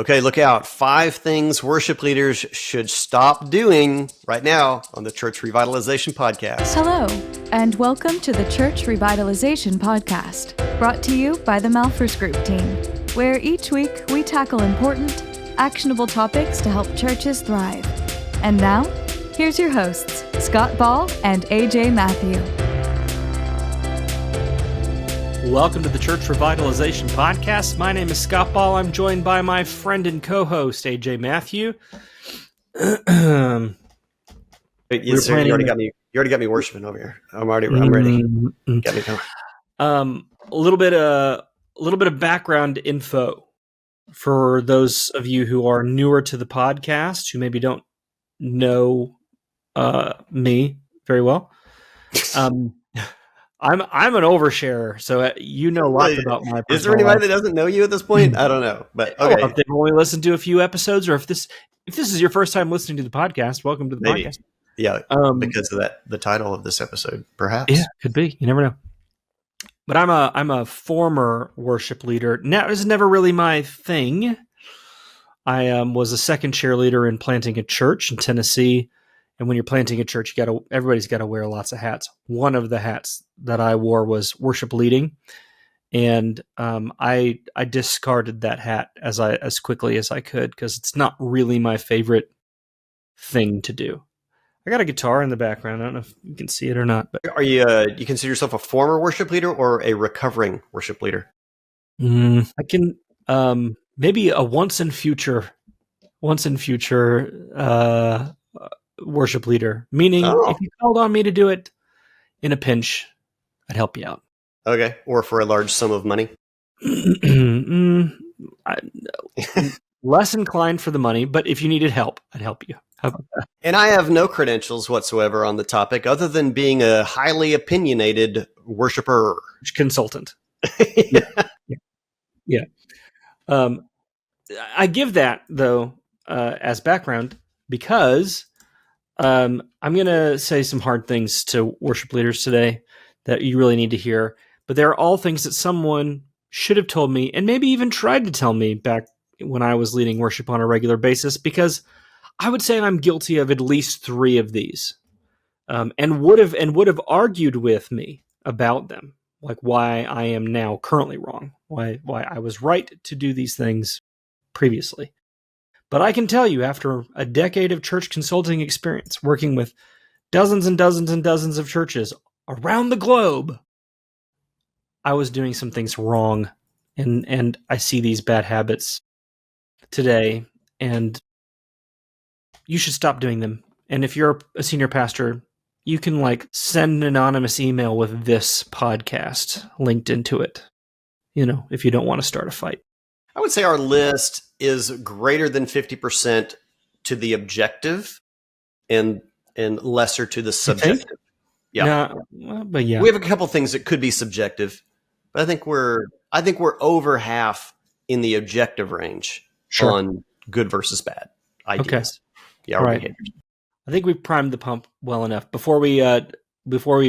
Okay, look out. 5 things worship leaders should stop doing right now on the Church Revitalization Podcast. Hello, and welcome to the Church Revitalization Podcast, brought to you by the Malphurs Group team, where each week we tackle important, actionable topics to help churches thrive. And now, here's your hosts, Scott Ball and A.J. Mathieu. Welcome to the Church Revitalization Podcast. My name is Scott Ball. I'm joined by my friend and co-host, A.J. Mathieu. Yes, sir, you already got me worshiping over here. I'm ready. Got me going. A little bit of background info for those of you who are newer to the podcast, who maybe don't know me very well. I'm an oversharer, so you know lots about my personal Is there anybody life. that doesn't know you at this point? I don't know, but okay. If they've only listened to a few episodes, or if this is your first time listening to the podcast, welcome to the podcast. Yeah, because of the title of this episode, perhaps. Yeah, could be. You never know. But I'm a former worship leader. Now, it was never really my thing. I was a second chair leader in planting a church in Tennessee. And when you're planting a church, everybody's got to wear lots of hats. One of the hats that I wore was worship leading, and I discarded that hat as quickly as I could because it's not really my favorite thing to do. I got a guitar in the background. I don't know if you can see it or not. But Are you consider yourself a former worship leader or a recovering worship leader? I can maybe a once in future worship leader, meaning if you called on me to do it in a pinch, I'd help you out. Okay, or for a large sum of money. Less inclined for the money, but if you needed help, I'd help you. How about that? And I have no credentials whatsoever on the topic other than being a highly opinionated worshiper. Consultant. Yeah. I give that, though, as background because I'm going to say some hard things to worship leaders today that you really need to hear. But they're all things that someone should have told me and maybe even tried to tell me back when I was leading worship on a regular basis, because I would say I'm guilty of at least 3 of these, and would have argued with me about them, like why I am now currently wrong, why I was right to do these things previously. But I can tell you, after a decade of church consulting experience, working with dozens and dozens and dozens of churches around the globe, I was doing some things wrong, and I see these bad habits today, and you should stop doing them. And if you're a senior pastor, you can send an anonymous email with this podcast linked into it, if you don't want to start a fight. I would say our list is greater than 50% to the objective and lesser to the subjective. Yeah. But yeah. We have a couple things that could be subjective, but I think we're over half in the objective range on good versus bad ideas. Okay. Yeah, our behaviors. I think we've primed the pump well enough. Before we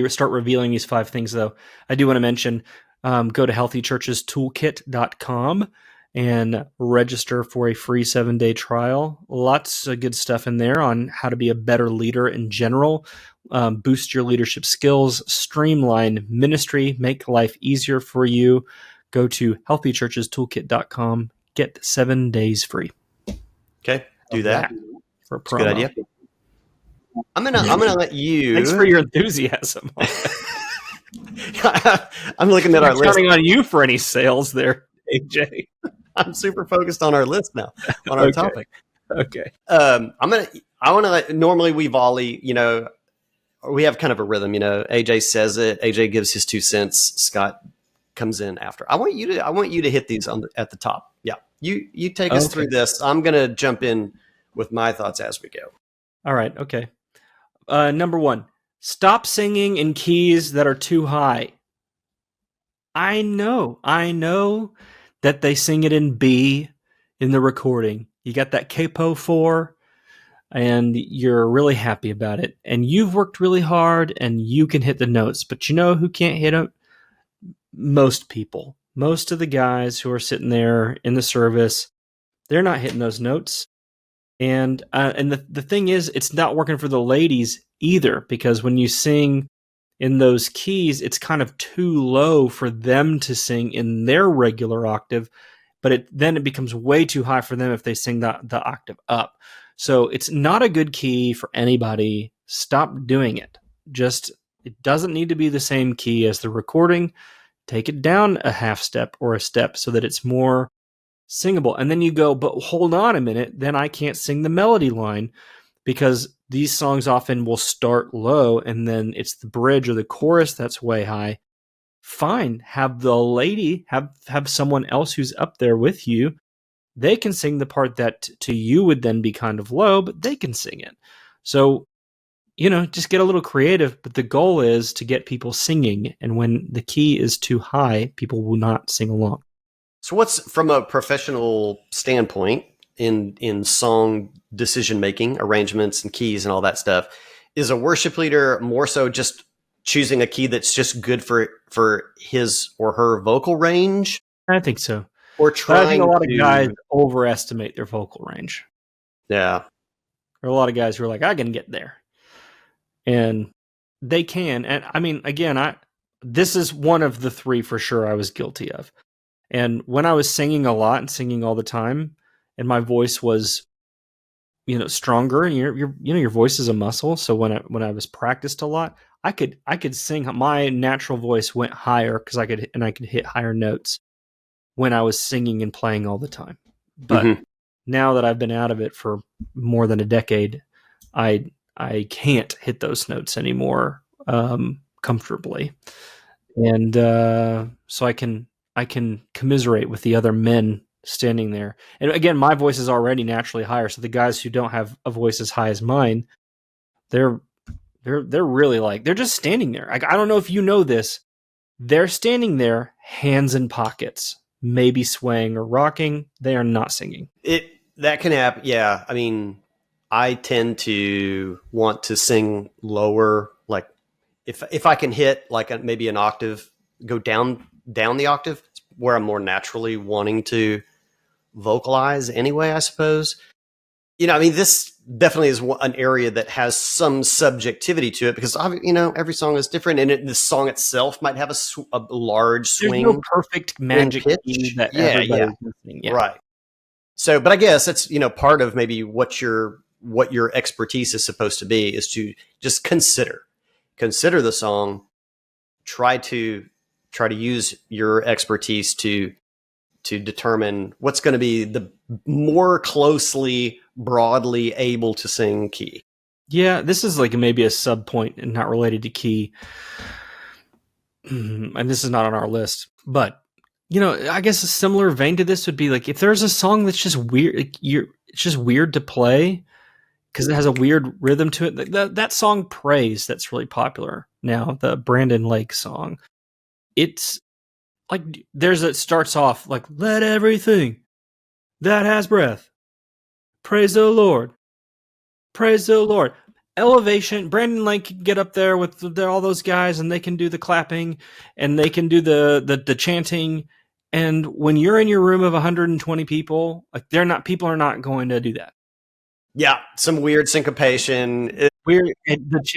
start revealing these 5 things, though, I do want to mention, go to healthychurchestoolkit.com and register for a free 7-day trial. Lots of good stuff in there on how to be a better leader in general, boost your leadership skills, streamline ministry, make life easier for you. Go to healthychurchestoolkit.com, get 7 days free. Okay, do that. For a promo. Good idea. I'm gonna let you. Thanks for your enthusiasm. I'm looking at our list. Counting on you for any sales there, AJ. I'm super focused on our list now, on our topic. Okay. Normally we volley, we have kind of a rhythm, AJ says it, AJ gives his 2 cents, Scott comes in after. I want you to hit these at the top. Yeah. You take us through this. I'm going to jump in with my thoughts as we go. All right. Okay. Number 1, stop singing in keys that are too high. I know that they sing it in B in the recording. You got that capo 4 and you're really happy about it. And you've worked really hard and you can hit the notes, but you know who can't hit them? Most people. Most of the guys who are sitting there in the service, they're not hitting those notes. And the thing is, it's not working for the ladies either, because when you sing in those keys, it's kind of too low for them to sing in their regular octave, but then it becomes way too high for them if they sing the octave up. So it's not a good key for anybody. Stop doing it. It doesn't need to be the same key as the recording. Take it down a half step or a step so that it's more singable. And then you go, but hold on a minute, then I can't sing the melody line, because these songs often will start low and then it's the bridge or the chorus that's way high. Fine, have the lady have someone else who's up there with you. They can sing the part that to you would then be kind of low, but they can sing it. So, just get a little creative, but the goal is to get people singing. And when the key is too high, people will not sing along. So what's, from a professional standpoint in song decision-making, arrangements and keys and all that stuff, is a worship leader more so just choosing a key that's just good for his or her vocal range? I think so. Or I think a lot of guys overestimate their vocal range. Yeah. There are a lot of guys who are like, I can get there. And they can. And I mean, again, this is one of the three for sure I was guilty of. And when I was singing a lot and singing all the time, and my voice was, stronger, and your voice is a muscle. So when I was practiced a lot, I could sing. My natural voice went higher because I could hit higher notes when I was singing and playing all the time. But now that I've been out of it for more than a decade, I can't hit those notes anymore comfortably, and so I can commiserate with the other men standing there. And again, my voice is already naturally higher, so the guys who don't have a voice as high as mine, they're really like, they're just standing there. I don't know if you know this. They're standing there, hands in pockets, maybe swaying or rocking. They are not singing. That can happen. Yeah. I mean, I tend to want to sing lower. Like if I can hit like maybe an octave, go down the octave, where I'm more naturally wanting to vocalize anyway, I suppose. I mean, this definitely is an area that has some subjectivity to it, because every song is different, and the song itself might have a large swing. There's no perfect magic key that everybody's listening. Yeah. Right. So, but I guess it's part of maybe what your expertise is supposed to be, is to just consider the song, try to use your expertise to determine what's going to be the more closely, broadly able to sing key. Yeah, this is like maybe a sub point and not related to key. And this is not on our list, but I guess a similar vein to this would be like, if there's a song that's just weird, it's just weird to play because it has a weird rhythm to it. That song Praise, that's really popular now, the Brandon Lake song. It's like, it starts off like, let everything that has breath praise the Lord. Praise the Lord. Elevation. Brandon Lake can get up there with all those guys, and they can do the clapping, and they can do the chanting. And when you're in your room of 120 people, like people are not going to do that. Yeah, some weird syncopation. Weird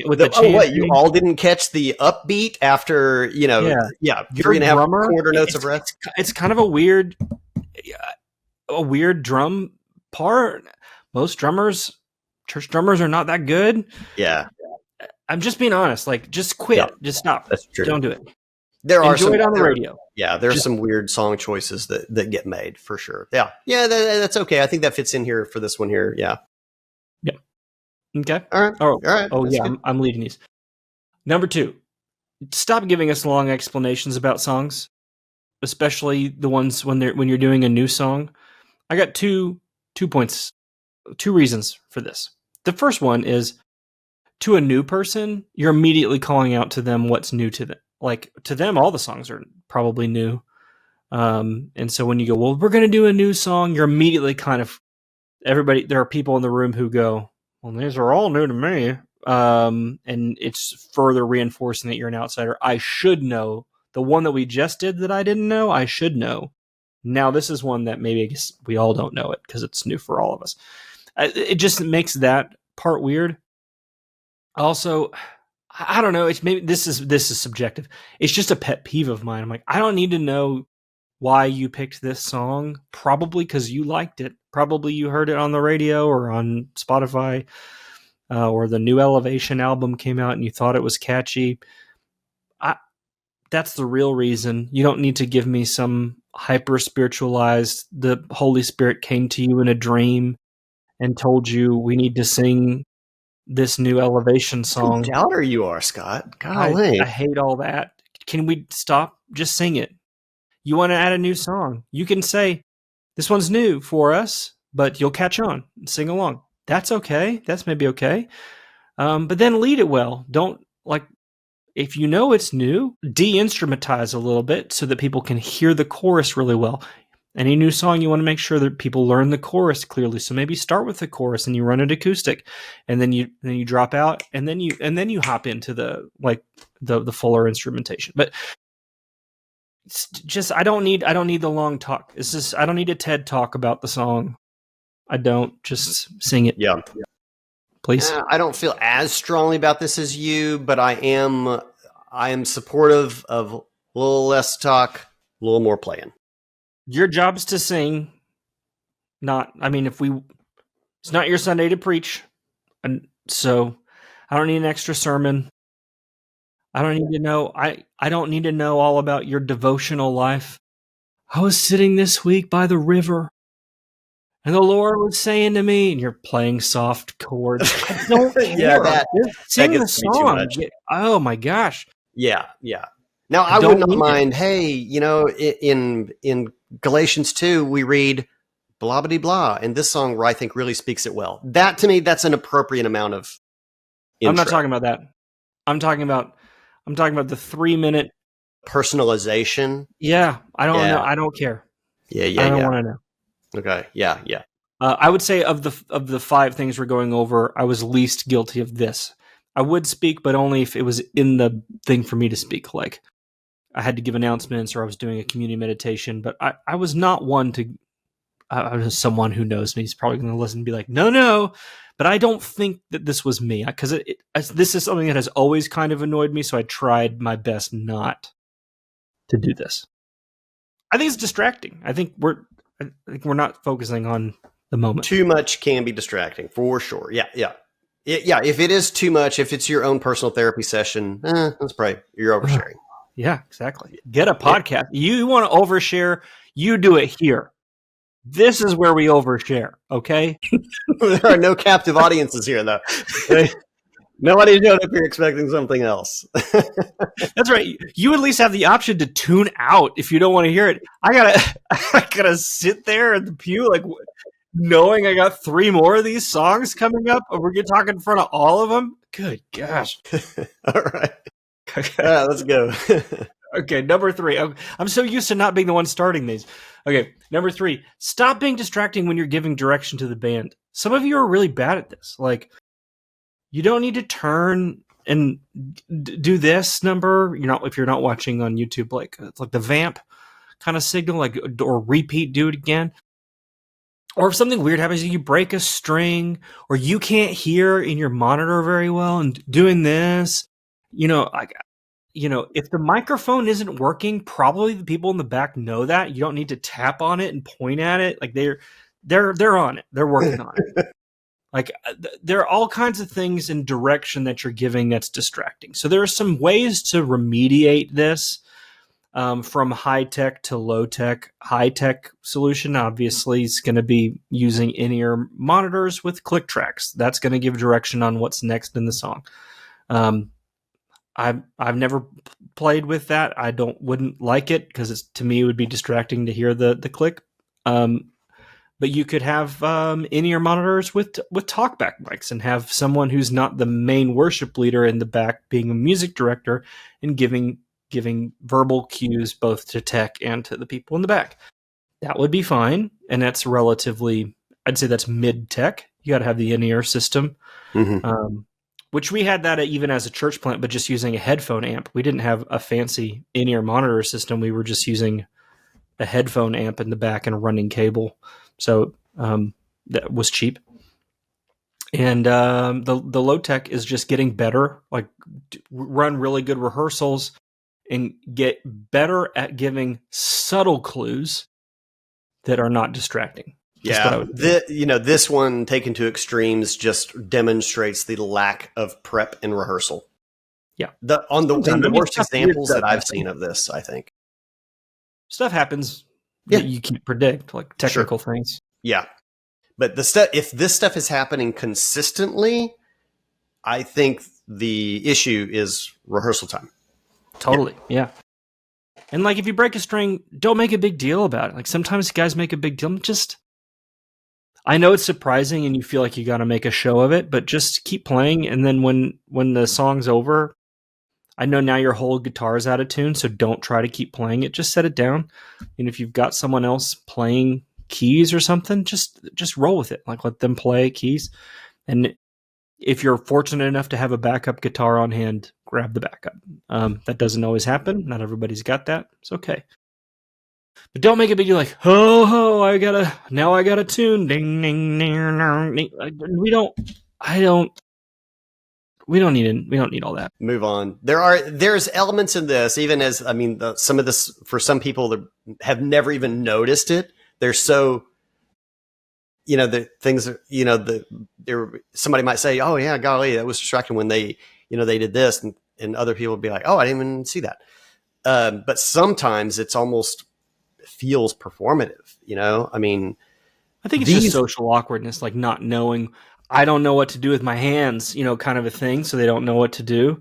with the chanting. What, you all didn't catch the upbeat after 3.5 quarter notes of breath? It's kind of a weird drum part. Most church drummers are not that good. Yeah. I'm just being honest. Like, just quit. Yeah. Just stop. That's true. Don't do it. Enjoy it on the radio. Yeah, there's some weird song choices that get made for sure. Yeah. Yeah, that's okay. I think that fits in here for this one here. Yeah. Yeah. Okay. All right. All right. Oh, yeah. I'm leading these. Number 2, stop giving us long explanations about songs, especially the ones when you're doing a new song. I got two points, 2 reasons for this. The first one is, to a new person, you're immediately calling out to them what's new to them. Like, to them, all the songs are probably new. And so when you go, well, we're going to do a new song, you're immediately kind of, there are people in the room who go, well, these are all new to me. And it's further reinforcing that you're an outsider. I should know. The one that we just did that I didn't know, I should know. Now, this is one that maybe I guess we all don't know it because it's new for all of us. It just makes that part weird. Also, I don't know. It's maybe this is subjective. It's just a pet peeve of mine. I'm like, I don't need to know why you picked this song. Probably because you liked it. Probably you heard it on the radio or on Spotify, or the new Elevation album came out and you thought it was catchy. That's the real reason. You don't need to give me some hyper spiritualized, the Holy Spirit came to you in a dream and told you we need to sing this new Elevation song. What a doubter you are, Scott. Golly. I hate all that. Can we stop? Just sing it. You want to add a new song? You can say, this one's new for us, but you'll catch on and sing along. That's okay. That's maybe okay. But then lead it well. Don't, like, if you know it's new, de-instrumentize a little bit so that people can hear the chorus really well. Any new song, you want to make sure that people learn the chorus clearly. So maybe start with the chorus and you run it acoustic, and then you drop out, and then you hop into the fuller instrumentation. But it's just I don't need the long talk. It's just I don't need a TED talk about the song. I don't. Just sing it. Yeah. Please. I don't feel as strongly about this as you, but I am supportive of a little less talk, a little more playing. Your job's to sing, it's not your Sunday to preach. And so I don't need an extra sermon. I don't need to know, I don't need to know all about your devotional life. I was sitting this week by the river and the Lord was saying to me, and you're playing soft chords. I don't care. Yeah, sing that the gets to be too song. much. Oh my gosh. Yeah. Now I would not mind. Hey, in Galatians 2, we read blah blah blah, and this song I think really speaks it well. That to me, that's an appropriate amount of intro. I'm not talking about that. I'm talking about the 3-minute personalization. Yeah, I don't know. I don't care. Yeah. I don't want to know. Okay. Yeah. I would say of the 5 things we're going over, I was least guilty of this. I would speak, but only if it was in the thing for me to speak. Like I had to give announcements or I was doing a community meditation, but I was not one to, I was someone who knows me. He's probably going to listen and be like, no, but I don't think that this was me because this is something that has always kind of annoyed me. So I tried my best not to do this. I think it's distracting. I think we're not focusing on the moment. Too much can be distracting for sure. Yeah. If it is too much, if it's your own personal therapy session, that's probably you're oversharing. Yeah, exactly. Get a podcast. You want to overshare, you do it here. This is where we overshare, okay? There are no captive audiences here, though. Nobody showed up here expecting something else. That's right. You at least have the option to tune out if you don't want to hear it. I gotta sit there at the pew, like knowing I got 3 more of these songs coming up, and we're gonna talk in front of all of them. Good gosh! All right. Let's go. Okay, number 3. I'm so used to not being the one starting these. Okay, number 3. Stop being distracting when you're giving direction to the band. Some of you are really bad at this. Like, you don't need to turn and do this number. If you're not watching on YouTube, like the vamp kind of signal, like or repeat, do it again. Or if something weird happens, you break a string, or you can't hear in your monitor very well, and doing this. If the microphone isn't working, probably the people in the back know that. You don't need to tap on it and point at it. Like they're on it. They're working on it. Like there are all kinds of things in direction that you're giving that's distracting. So there are some ways to remediate this, from high tech to low tech. High tech solution obviously is going to be using in-ear monitors with click tracks. That's going to give direction on what's next in the song. I've never played with that. I wouldn't like it because to me it would be distracting to hear the click. But you could have in-ear monitors with talkback mics and have someone who's not the main worship leader in the back being a music director and giving verbal cues both to tech and to the people in the back. That would be fine, and that's relatively, I'd say that's mid-tech. You got to have the in-ear system. Mm-hmm. Which we had that even as a church plant, but just using a headphone amp. We didn't have a fancy in-ear monitor system. We were just using a headphone amp in the back and a running cable. So that was cheap. And the low tech is just getting better, like run really good rehearsals and get better at giving subtle clues that are not distracting. Yeah, this one taken to extremes just demonstrates the lack of prep and rehearsal. Yeah, the worst examples that I've seen of this, I think stuff happens that you can't predict, like technical things. Yeah, but if this stuff is happening consistently, I think the issue is rehearsal time. Totally, yeah. And like, if you break a string, don't make a big deal about it. Like, sometimes guys make a big deal. I know it's surprising and you feel like you got to make a show of it, but just keep playing. And then when the song's over, I know now your whole guitar is out of tune, so don't try to keep playing it. Just set it down. And if you've got someone else playing keys or something, just roll with it. Like, let them play keys. And if you're fortunate enough to have a backup guitar on hand, grab the backup. That doesn't always happen. Not everybody's got that. It's okay. But don't make a big deal like, I got a tune. Ding, ding, ding, ding. We don't need all that. Move on. There's elements in this, even as, some of this, for some people that have never even noticed it, they're so, the things, somebody might say, oh yeah, golly, that was distracting when they did this. And other people would be like, oh, I didn't even see that. But sometimes it's almost feels performative, I think it's just social awkwardness, like not knowing, I don't know what to do with my hands, kind of a thing. So they don't know what to do.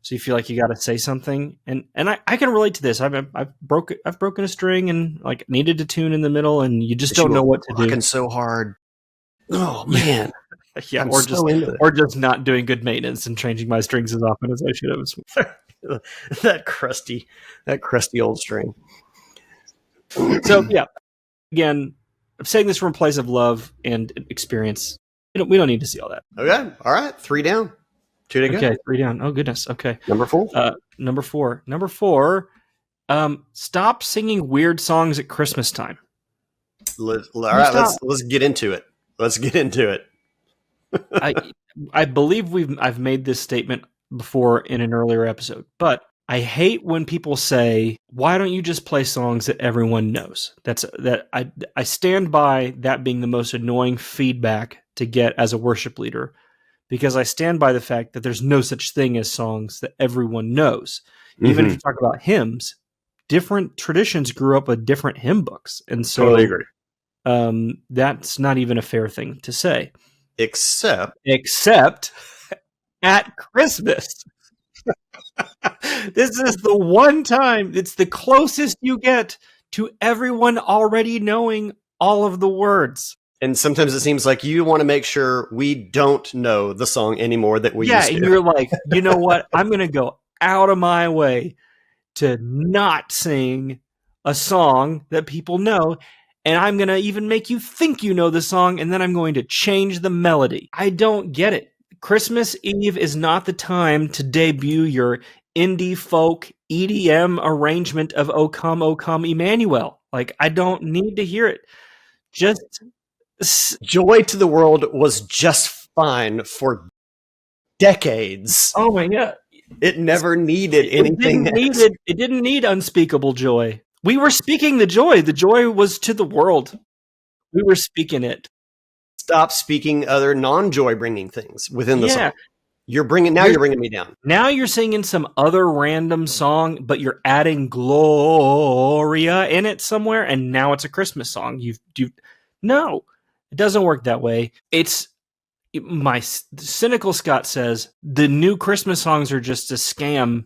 So you feel like you got to say something. And I can relate to this. I've broken a string and like needed to tune in the middle, and you just don't know what to do. Working so hard. Oh man. Yeah. Or just not doing good maintenance and changing my strings as often as I should have. that crusty old string. So yeah, again, I'm saying this from a place of love and experience. We don't need to see all that. Okay. All right. 3 down. 2 to go. Okay. 3 down. Oh goodness. Okay. Number 4. Number 4. Stop singing weird songs at Christmas time. Let's get into it. I believe I've made this statement before in an earlier episode, but I hate when people say, why don't you just play songs that everyone knows? I stand by that being the most annoying feedback to get as a worship leader, because I stand by the fact that there's no such thing as songs that everyone knows. Mm-hmm. Even if you talk about hymns, different traditions grew up with different hymn books. And so totally agree. That's not even a fair thing to say. Except at Christmas. This is the one time, it's the closest you get to everyone already knowing all of the words. And sometimes it seems like you want to make sure we don't know the song anymore that we used to. Yeah, and you're like, you know what? I'm going to go out of my way to not sing a song that people know. And I'm going to even make you think you know the song, and then I'm going to change the melody. I don't get it. Christmas Eve is not the time to debut your indie folk EDM arrangement of O Come, Emmanuel. Like, I don't need to hear it. Just Joy to the World was just fine for decades. Oh my God. It never needed anything. It didn't need unspeakable joy. We were speaking the joy. The joy was to the world. We were speaking it. Stop speaking other non-joy bringing things within the song. You're bringing me down. Now you're singing some other random song, but you're adding Gloria in it somewhere, and now it's a Christmas song. No, it doesn't work that way. My cynical Scott says the new Christmas songs are just a scam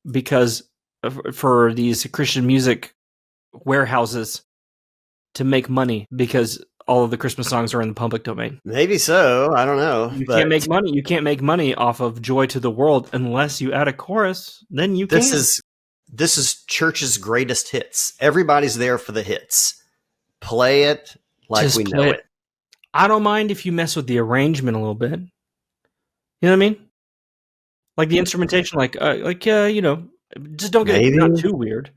because for these Christian music warehouses to make money, because all of the Christmas songs are in the public domain. Maybe so. I don't know. Can't make money. You can't make money off of Joy to the World unless you add a chorus. Then you can. This is church's greatest hits. Everybody's there for the hits. Play it like just we know it. I don't mind if you mess with the arrangement a little bit. You know what I mean? Like the instrumentation, just don't get it not too weird.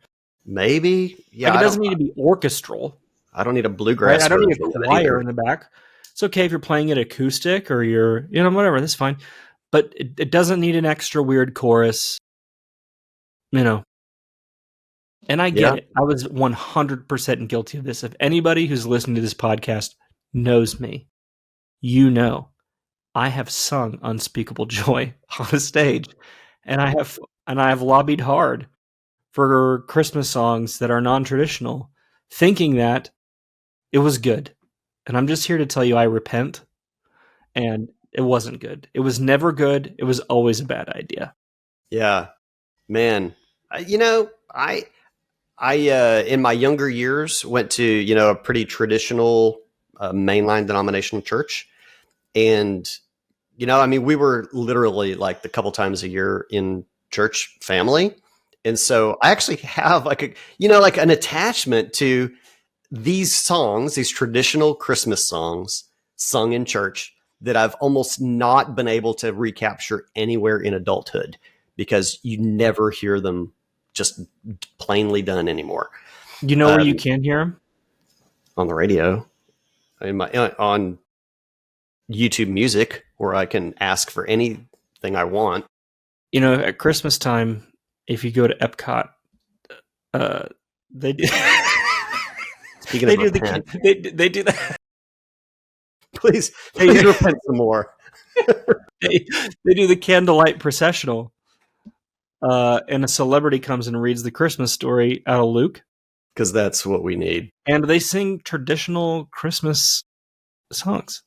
Maybe. Yeah. Like, it doesn't need to be orchestral. I don't need a bluegrass. Right? I don't need version a of it choir either. in the back. It's okay if you're playing it acoustic or you're, whatever. That's fine. But it doesn't need an extra weird chorus. And I get it. I was 100% guilty of this. If anybody who's listening to this podcast knows me, I have sung Unspeakable Joy on a stage, and I have lobbied hard for Christmas songs that are non-traditional, thinking that it was good. And I'm just here to tell you I repent, and it wasn't good. It was never good. It was always a bad idea. Yeah, man. I in my younger years went to, a pretty traditional mainline denominational church. And, we were literally like a couple times a year in church family. And so I actually have like an attachment to these songs, these traditional Christmas songs sung in church that I've almost not been able to recapture anywhere in adulthood, because you never hear them just plainly done anymore. Where you can hear them? On the radio, on YouTube Music, where I can ask for anything I want. At Christmas time, if you go to Epcot, they do. Speaking of they do that. Please repent some more. They do the candlelight processional, and a celebrity comes and reads the Christmas story out of Luke, because that's what we need. And they sing traditional Christmas songs.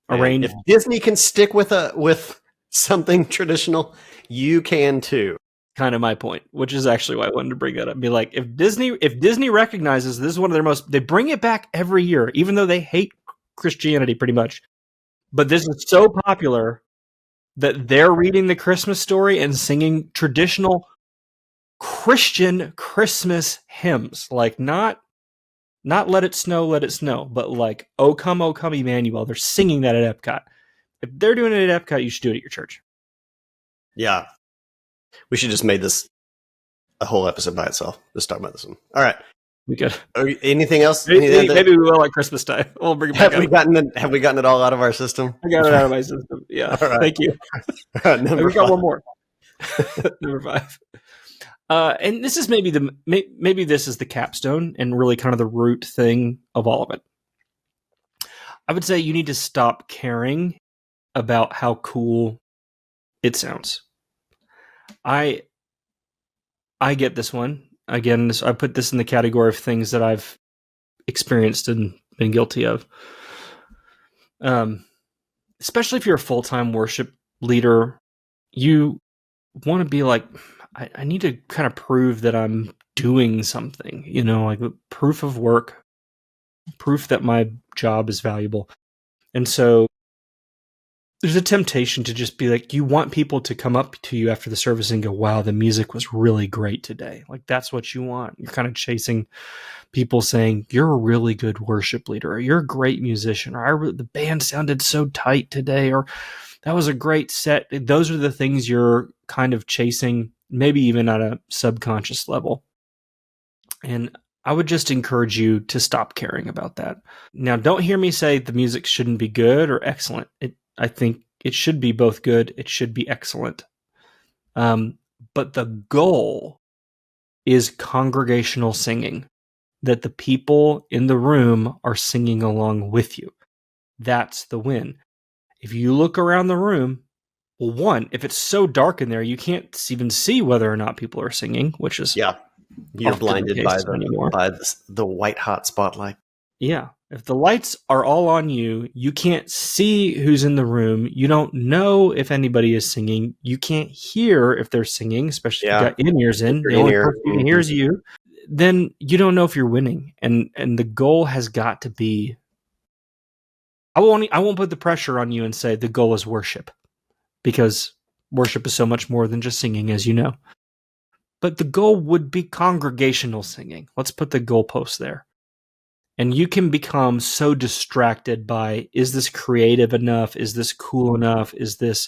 Arranged. If Disney can stick with something traditional, you can too. Kind of my point, which is actually why I wanted to bring that up. Be like, if Disney recognizes this is one of their they bring it back every year, even though they hate Christianity pretty much. But this is so popular that they're reading the Christmas story and singing traditional Christian Christmas hymns, like not Let It Snow, but like O Come, Emmanuel. They're singing that at Epcot. If they're doing it at Epcot, you should do it at your church. Yeah. We should just make this a whole episode by itself. Let's talk about this one. All right. We could. Anything else? Maybe we will at Christmas time. We'll bring it back. Have we gotten it all out of our system? I got it out of my system. Yeah. All right. Thank you. We got one more. Number 5. And this is maybe this is the capstone and really kind of the root thing of all of it. I would say you need to stop caring about how cool it sounds. I get this one. Again, I put this in the category of things that I've experienced and been guilty of. Especially if you're a full-time worship leader, you want to be like, I need to kind of prove that I'm doing something, like proof of work, proof that my job is valuable. And so there's a temptation to just be like, you want people to come up to you after the service and go, wow, the music was really great today. Like, that's what you want. You're kind of chasing people saying, you're a really good worship leader, or you're a great musician, or the band sounded so tight today, or that was a great set. Those are the things you're kind of chasing, maybe even at a subconscious level. And I would just encourage you to stop caring about that. Now, don't hear me say the music shouldn't be good or excellent. I think it should be both good. It should be excellent. But the goal is congregational singing, that the people in the room are singing along with you. That's the win. If you look around the room, well, one, if it's so dark in there, you can't even see whether or not people are singing, which is you're blinded by the white hot spotlight. Yeah. If the lights are all on you, you can't see who's in the room. You don't know if anybody is singing. You can't hear if they're singing, especially if you got in-ears in. The only person who can hear is you. Then you don't know if you're winning. And the goal has got to be, I won't put the pressure on you and say the goal is worship, because worship is so much more than just singing, as you know. But the goal would be congregational singing. Let's put the goalpost there. And you can become so distracted by, is this creative enough? Is this cool enough? Is this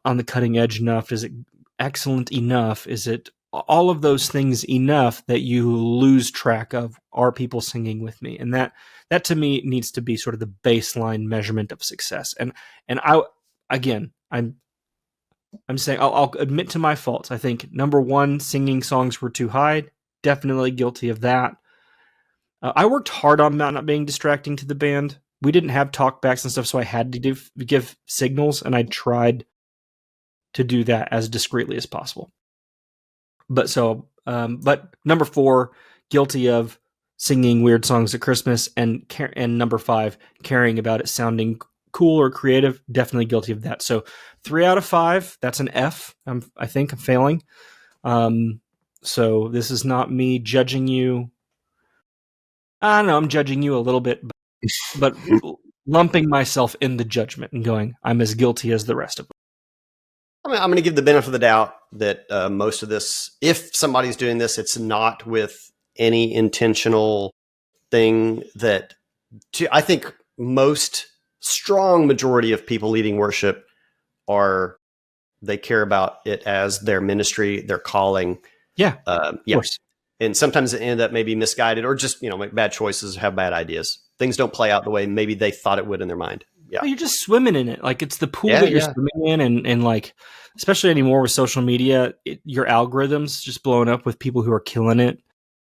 on the cutting edge enough? Is it excellent enough? Is it all of those things enough that you lose track of, are people singing with me? And that to me needs to be sort of the baseline measurement of success. And I'm saying I'll admit to my faults. I think number one, singing songs were too high. Definitely guilty of that. I worked hard on not being distracting to the band. We didn't have talkbacks and stuff, so I had to give signals, and I tried to do that as discreetly as possible. But number four, guilty of singing weird songs at Christmas, and number five, caring about it sounding cool or creative. Definitely guilty of that. So 3 out of 5. That's an F. I think I'm failing. So this is not me judging you. I don't know. I'm judging you a little bit, but lumping myself in the judgment and going, I'm as guilty as the rest of them. I'm going to give the benefit of the doubt that most of this, if somebody's doing this, it's not with any intentional thing I think most strong majority of people leading worship they care about it as their ministry, their calling. Yeah. Of course. And sometimes it end up maybe misguided or just, make bad choices, have bad ideas. Things don't play out the way maybe they thought it would in their mind. Yeah. Well, you're just swimming in it. Like, it's the pool that you're swimming in. And like, especially anymore with social media, your algorithms just blowing up with people who are killing it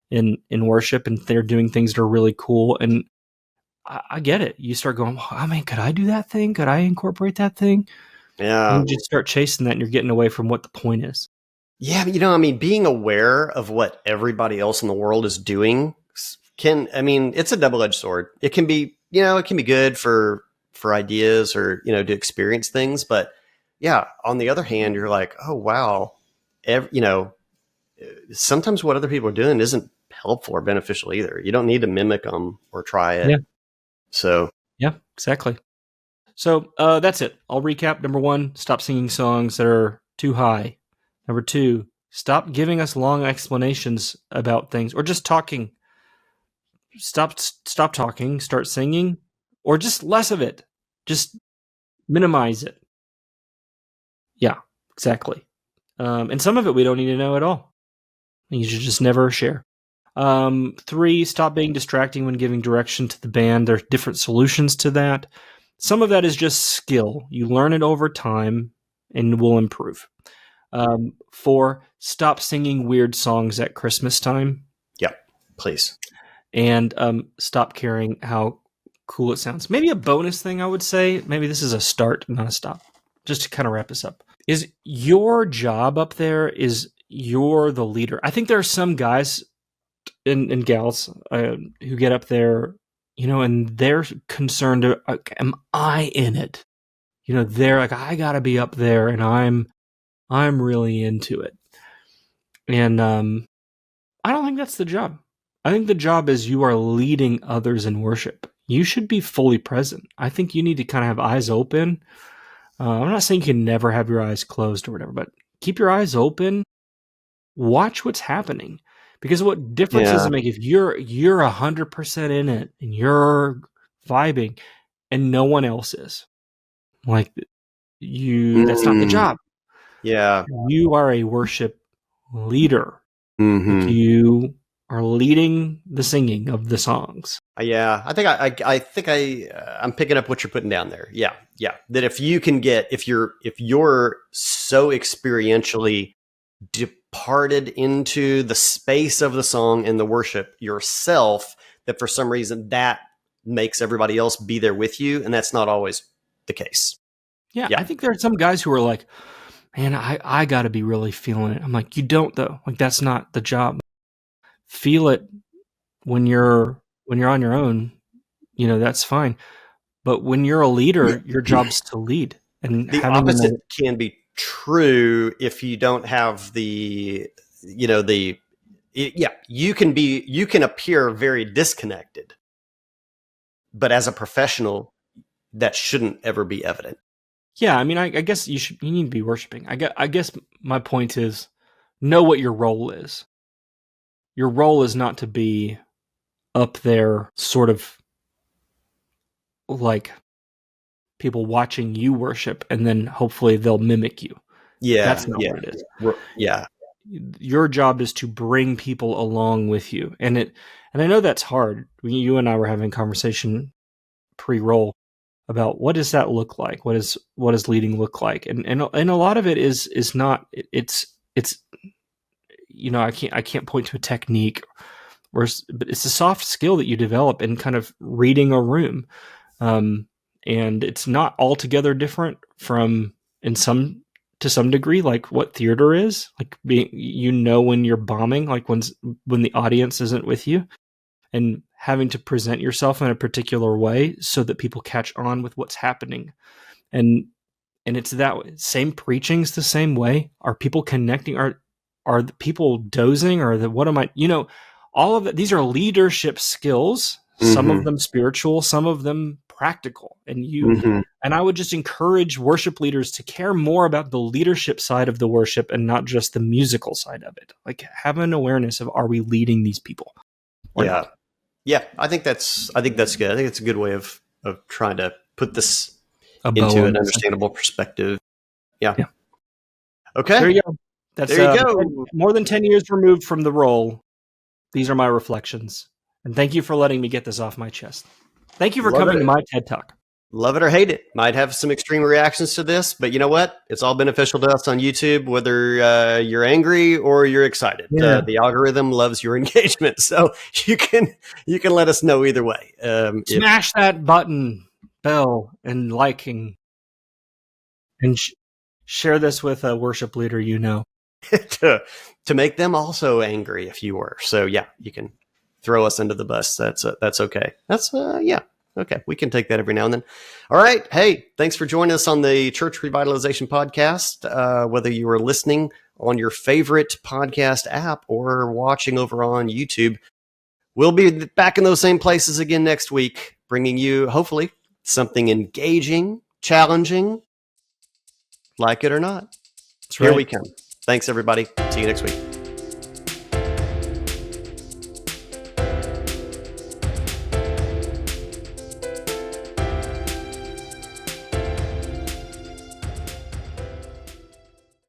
in worship, and they're doing things that are really cool. And I get it. You start going, I mean, could I do that thing? Could I incorporate that thing? Yeah. And you just start chasing that, and you're getting away from what the point is. Yeah. Being aware of what everybody else in the world is doing it's a double-edged sword. It can be, it can be good for ideas or, to experience things. But yeah, on the other hand, you're like, oh, wow. Sometimes what other people are doing isn't helpful or beneficial either. You don't need to mimic them or try it. Yeah. So. Yeah, exactly. So that's it. I'll recap. Number 1, stop singing songs that are too high. Number 2, stop giving us long explanations about things, or just talking. Stop talking, start singing, or just less of it. Just minimize it. Yeah, exactly. And some of it we don't need to know at all. You should just never share. 3, stop being distracting when giving direction to the band. There are different solutions to that. Some of that is just skill. You learn it over time and will improve. 4, stop singing weird songs at Christmas time. Yeah, please. And stop caring how cool it sounds. Maybe a bonus thing I would say, maybe this is a start, not a stop, just to kind of wrap this up, is your job up there is you're the leader. I think there are some guys and gals who get up there, and they're concerned, am I in it? They're like, I gotta be up there, and I'm really into it. And I don't think that's the job. I think the job is you are leading others in worship. You should be fully present. I think you need to kind of have eyes open. I'm not saying you can never have your eyes closed or whatever, but keep your eyes open. Watch what's happening. Because what difference does it make if you're 100% in it and you're vibing and no one else is? Like, that's not the job. Yeah. You are a worship leader. Mm-hmm. You are leading the singing of the songs. Yeah, I think I'm picking up what you're putting down there. Yeah. That if you're so experientially departed into the space of the song and the worship yourself, that for some reason that makes everybody else be there with you, and that's not always the case. Yeah. I think there are some guys who are like, man, I got to be really feeling it. I'm like, you don't though. Like, that's not the job. Feel it when you're on your own, that's fine. But when you're a leader, your job's to lead. And the opposite can be true if you don't have you can appear very disconnected, but as a professional, that shouldn't ever be evident. Yeah, I guess you need to be worshiping. I guess my point is, know what your role is. Your role is not to be up there sort of like people watching you worship and then hopefully they'll mimic you. Yeah. That's not what it is. Yeah. Your job is to bring people along with you. And I know that's hard. You and I were having a conversation pre-roll about what does that look like? What does leading look like? And a lot of it is not, it's, I can't point to a technique, but it's a soft skill that you develop in kind of reading a room. And it's not altogether different from to some degree, like what theater is, like when you're bombing, like when the audience isn't with you, and having to present yourself in a particular way so that people catch on with what's happening. And it's that way. Same preaching's the same way. Are people connecting? Are the people dozing, or all of that? These are leadership skills, some of them spiritual, some of them practical. And and I would just encourage worship leaders to care more about the leadership side of the worship and not just the musical side of it. Like, have an awareness of, are we leading these people? Not? Yeah. I think that's good. I think it's a good way of trying to put this into an understandable perspective. Yeah. Okay. There you go. There you go. More than 10 years removed from the role. These are my reflections. And thank you for letting me get this off my chest. Thank you for coming to my TED Talk. Love it or hate it. Might have some extreme reactions to this, but you know what? It's all beneficial to us on YouTube, whether you're angry or you're excited. Yeah. The algorithm loves your engagement, so you can let us know either way. Smash that bell and liking, and share this with a worship leader to make them also angry if you were. So yeah, you can throw us under the bus. That's okay. Okay, we can take that every now and then. All right. Hey, thanks for joining us on the Church Revitalization Podcast. Whether you are listening on your favorite podcast app or watching over on YouTube, we'll be back in those same places again next week, bringing you, hopefully, something engaging, challenging, like it or not. Here we come. Thanks, everybody. See you next week.